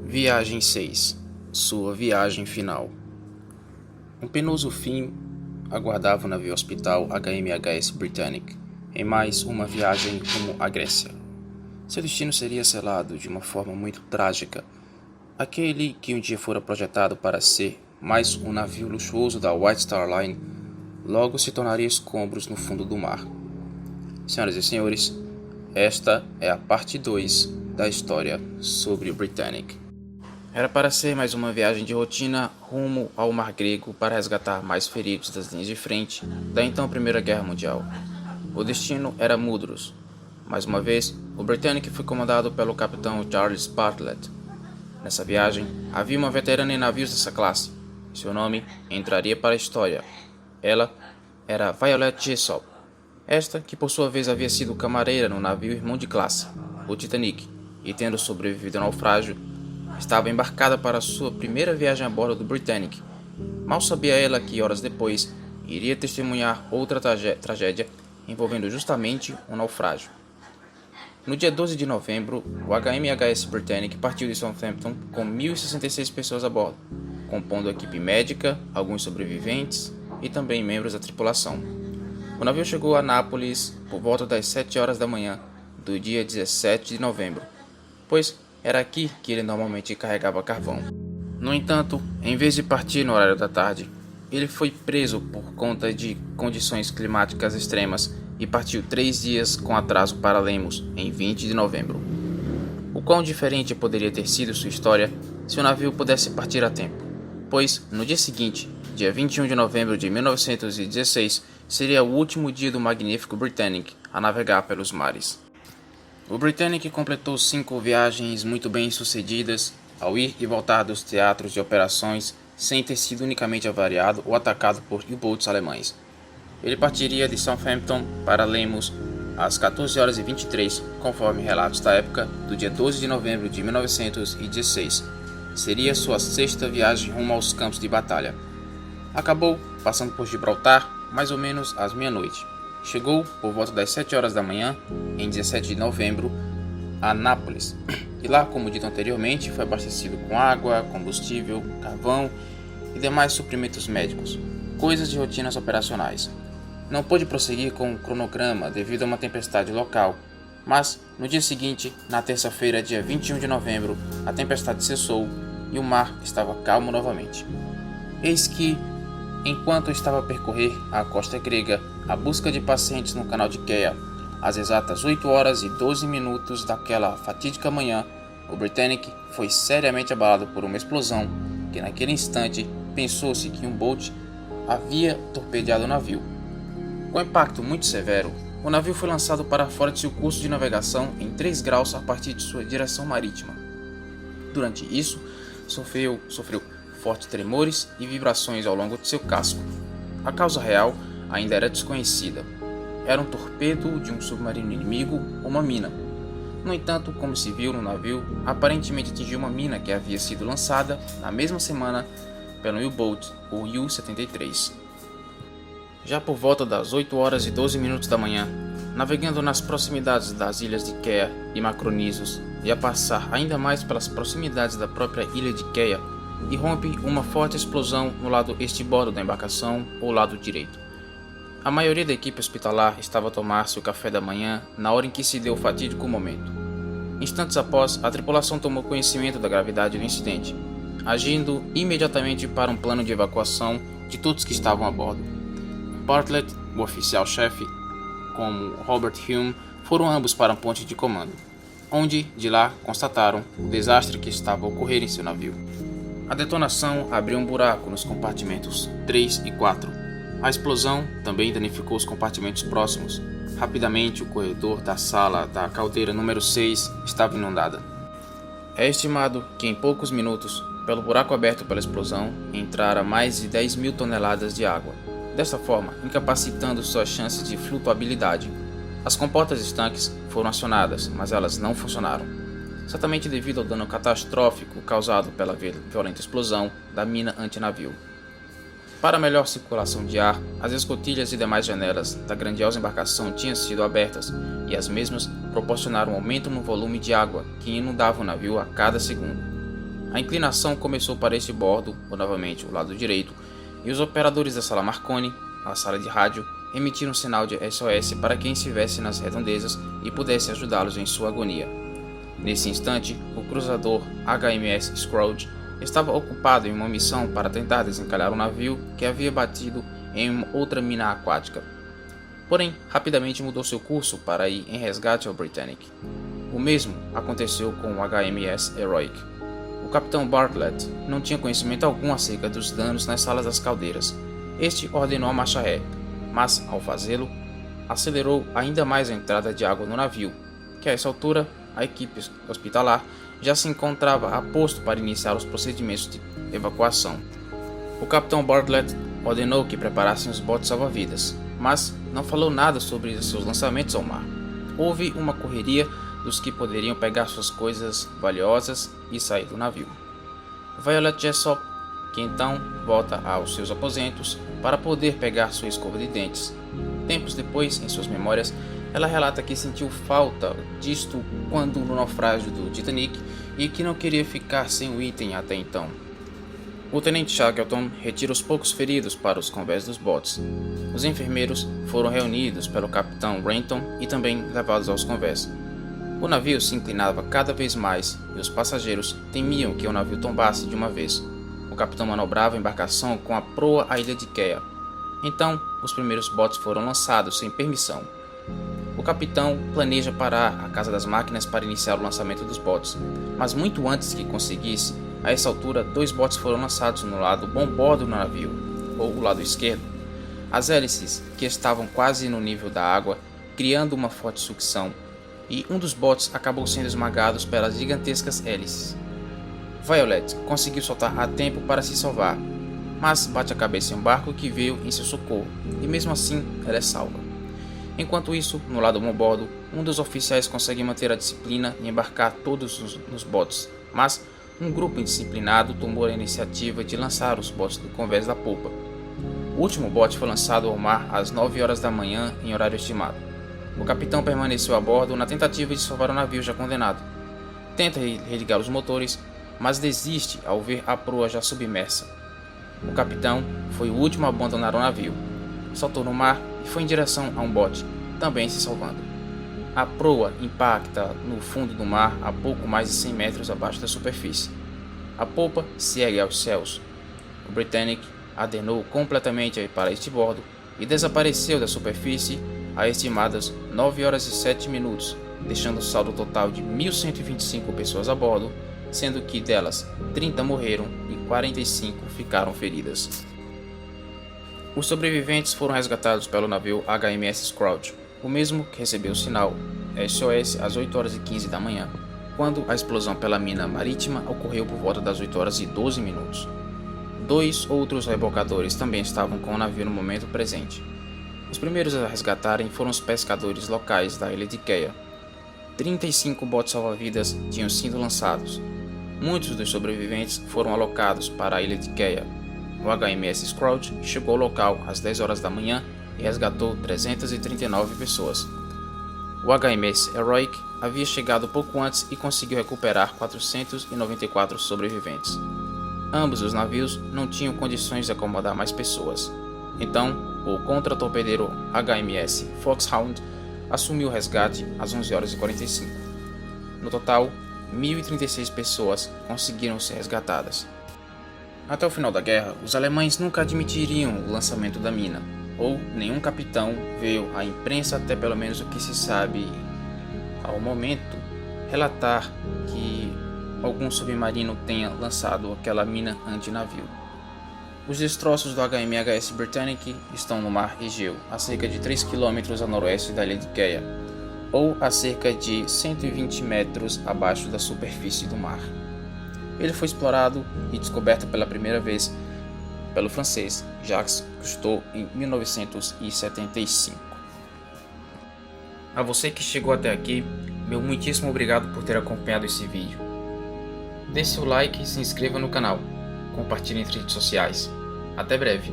Viagem 6. Sua viagem final. Um penoso fim aguardava o navio hospital HMHS Britannic em mais uma viagem rumo à Grécia. Seu destino seria selado de uma forma muito trágica. Aquele que um dia fora projetado para ser mais um navio luxuoso da White Star Line, logo se tornaria escombros no fundo do mar. Senhoras e senhores, esta é a parte 2 da história sobre o Britannic. Era para ser mais uma viagem de rotina rumo ao Mar Grego para resgatar mais feridos das linhas de frente da então Primeira Guerra Mundial. O destino era Mudros. Mais uma vez, o Britannic foi comandado pelo capitão Charles Bartlett. Nessa viagem, havia uma veterana em navios dessa classe. Seu nome entraria para a história. Ela era Violet Jessop. Esta, que por sua vez havia sido camareira no navio irmão de classe, o Titanic, e tendo sobrevivido ao naufrágio, estava embarcada para sua primeira viagem a bordo do Britannic. Mal sabia ela que, horas depois, iria testemunhar outra tragédia envolvendo justamente um naufrágio. No dia 12 de novembro, o HMHS Britannic partiu de Southampton com 1.066 pessoas a bordo, compondo a equipe médica, alguns sobreviventes e também membros da tripulação. O navio chegou a Nápoles por volta das 7 horas da manhã do dia 17 de novembro, pois era aqui que ele normalmente carregava carvão. No entanto, em vez de partir no horário da tarde, ele foi preso por conta de condições climáticas extremas e partiu 3 dias com atraso para Lemos em 20 de novembro. O quão diferente poderia ter sido sua história se o navio pudesse partir a tempo, pois no dia seguinte, dia 21 de novembro de 1916, seria o último dia do magnífico Britannic a navegar pelos mares. O Britannic completou 5 viagens muito bem sucedidas ao ir e voltar dos teatros de operações sem ter sido unicamente avariado ou atacado por U-boats alemães. Ele partiria de Southampton para Lemos às 14 horas e 23, conforme relatos da época, do dia 12 de novembro de 1916. Seria sua 6ª viagem rumo aos campos de batalha. Acabou passando por Gibraltar mais ou menos às meia-noite. Chegou por volta das 7 horas da manhã, em 17 de novembro, a Nápoles, e lá, como dito anteriormente, foi abastecido com água, combustível, carvão e demais suprimentos médicos, coisas de rotinas operacionais. Não pôde prosseguir com o cronograma devido a uma tempestade local, mas no dia seguinte, na terça-feira, dia 21 de novembro, a tempestade cessou e o mar estava calmo novamente. Eis que, enquanto estava a percorrer a costa grega à busca de pacientes no canal de Queia, às exatas 8 horas e 12 minutos daquela fatídica manhã, o Britannic foi seriamente abalado por uma explosão que naquele instante pensou-se que um boat havia torpedeado o navio. Com um impacto muito severo, o navio foi lançado para fora de seu curso de navegação em 3 graus a partir de sua direção marítima. Durante isso, sofreu fortes tremores e vibrações ao longo de seu casco. A causa real ainda era desconhecida. Era um torpedo de um submarino inimigo ou uma mina. No entanto, como se viu no navio, aparentemente atingiu uma mina que havia sido lançada na mesma semana pelo U-boat, o U-73. Já por volta das 8 horas e 12 minutos da manhã, navegando nas proximidades das ilhas de Queia e Macronísios e a passar ainda mais pelas proximidades da própria ilha de Queia, irrompe uma forte explosão no lado estribordo da embarcação ou lado direito. A maioria da equipe hospitalar estava a tomar seu café da manhã na hora em que se deu o fatídico momento. Instantes após, a tripulação tomou conhecimento da gravidade do incidente, agindo imediatamente para um plano de evacuação de todos que estavam a bordo. Bartlett, o oficial-chefe, como Robert Hume, foram ambos para a ponte de comando, onde, de lá, constataram o desastre que estava a ocorrer em seu navio. A detonação abriu um buraco nos compartimentos 3 e 4. A explosão também danificou os compartimentos próximos. Rapidamente, o corredor da sala da caldeira número 6 estava inundada. É estimado que em poucos minutos, pelo buraco aberto pela explosão, entrara mais de 10.000 toneladas de água, desta forma incapacitando suas chances de flutuabilidade. As comportas estanques foram acionadas, mas elas não funcionaram, certamente devido ao dano catastrófico causado pela violenta explosão da mina antinavio. Para melhor circulação de ar, as escotilhas e demais janelas da grandiosa embarcação tinham sido abertas, e as mesmas proporcionaram um aumento no volume de água que inundava o navio a cada segundo. A inclinação começou para este bordo, ou novamente o lado direito, e os operadores da sala Marconi, a sala de rádio, emitiram um sinal de SOS para quem estivesse nas redondezas e pudesse ajudá-los em sua agonia. Nesse instante, o cruzador HMS Scrooge estava ocupado em uma missão para tentar desencalhar um navio que havia batido em uma outra mina aquática. Porém, rapidamente mudou seu curso para ir em resgate ao Britannic. O mesmo aconteceu com o HMS Heroic. O capitão Bartlett não tinha conhecimento algum acerca dos danos nas salas das caldeiras. Este ordenou a marcha ré, mas, ao fazê-lo, acelerou ainda mais a entrada de água no navio, que a essa altura a equipe hospitalar já se encontrava a posto para iniciar os procedimentos de evacuação. O capitão Bartlett ordenou que preparassem os botes salva-vidas, mas não falou nada sobre seus lançamentos ao mar. Houve uma correria dos que poderiam pegar suas coisas valiosas e sair do navio. Violet Jessop, que então volta aos seus aposentos para poder pegar sua escova de dentes. Tempos depois, em suas memórias, ela relata que sentiu falta disto quando no naufrágio do Titanic e que não queria ficar sem o item até então. O tenente Shackleton retira os poucos feridos para os convés dos botes. Os enfermeiros foram reunidos pelo capitão Renton e também levados aos convés. O navio se inclinava cada vez mais e os passageiros temiam que o navio tombasse de uma vez. O capitão manobrava a embarcação com a proa à ilha de Kea. Então, os primeiros botes foram lançados sem permissão. O capitão planeja parar a casa das máquinas para iniciar o lançamento dos botes, mas muito antes que conseguisse, a essa altura 2 botes foram lançados no lado bombordo do navio, ou o lado esquerdo. As hélices, que estavam quase no nível da água, criando uma forte sucção, e um dos botes acabou sendo esmagado pelas gigantescas hélices. Violet conseguiu soltar a tempo para se salvar, mas bate a cabeça em um barco que veio em seu socorro, e mesmo assim ela é salva. Enquanto isso, no lado bombordo, um dos oficiais consegue manter a disciplina e embarcar todos nos botes, mas um grupo indisciplinado tomou a iniciativa de lançar os botes do convés da popa. O último bote foi lançado ao mar às 9 horas da manhã em horário estimado. O capitão permaneceu a bordo na tentativa de salvar o navio já condenado. Tenta religar os motores, mas desiste ao ver a proa já submersa. O capitão foi o último a abandonar o navio. Saltou no mar e foi em direção a um bote, também se salvando. A proa impacta no fundo do mar a pouco mais de 100 metros abaixo da superfície. A popa se ergue aos céus. O Britannic adenou completamente para este bordo e desapareceu da superfície a estimadas 9 horas e 7 minutos, deixando o saldo total de 1.125 pessoas a bordo, sendo que delas 30 morreram e 45 ficaram feridas. Os sobreviventes foram resgatados pelo navio HMS Scrooge, o mesmo que recebeu o sinal SOS às 8 horas e 15 da manhã, quando a explosão pela mina marítima ocorreu por volta das 8 horas e 12 minutos. 2 outros rebocadores também estavam com o navio no momento presente. Os primeiros a resgatarem foram os pescadores locais da ilha de Kea. 35 botes salva-vidas tinham sido lançados. Muitos dos sobreviventes foram alocados para a ilha de Kea. O HMS Scrooge chegou ao local às 10 horas da manhã e resgatou 339 pessoas. O HMS Heroic havia chegado pouco antes e conseguiu recuperar 494 sobreviventes. Ambos os navios não tinham condições de acomodar mais pessoas. Então, o contra-torpedeiro HMS Foxhound assumiu o resgate às 11 horas e 45. No total, 1.036 pessoas conseguiram ser resgatadas. Até o final da guerra, os alemães nunca admitiriam o lançamento da mina, ou nenhum capitão veio à imprensa, até pelo menos o que se sabe ao momento, relatar que algum submarino tenha lançado aquela mina anti-navio. Os destroços do HMHS Britannic estão no mar Egeu, a cerca de 3 km a noroeste da ilha de Kea, ou a cerca de 120 metros abaixo da superfície do mar. Ele foi explorado e descoberto pela primeira vez pelo francês Jacques Cousteau em 1975. A você que chegou até aqui, meu muitíssimo obrigado por ter acompanhado esse vídeo. Dê seu like e se inscreva no canal. Compartilhe entre redes sociais. Até breve.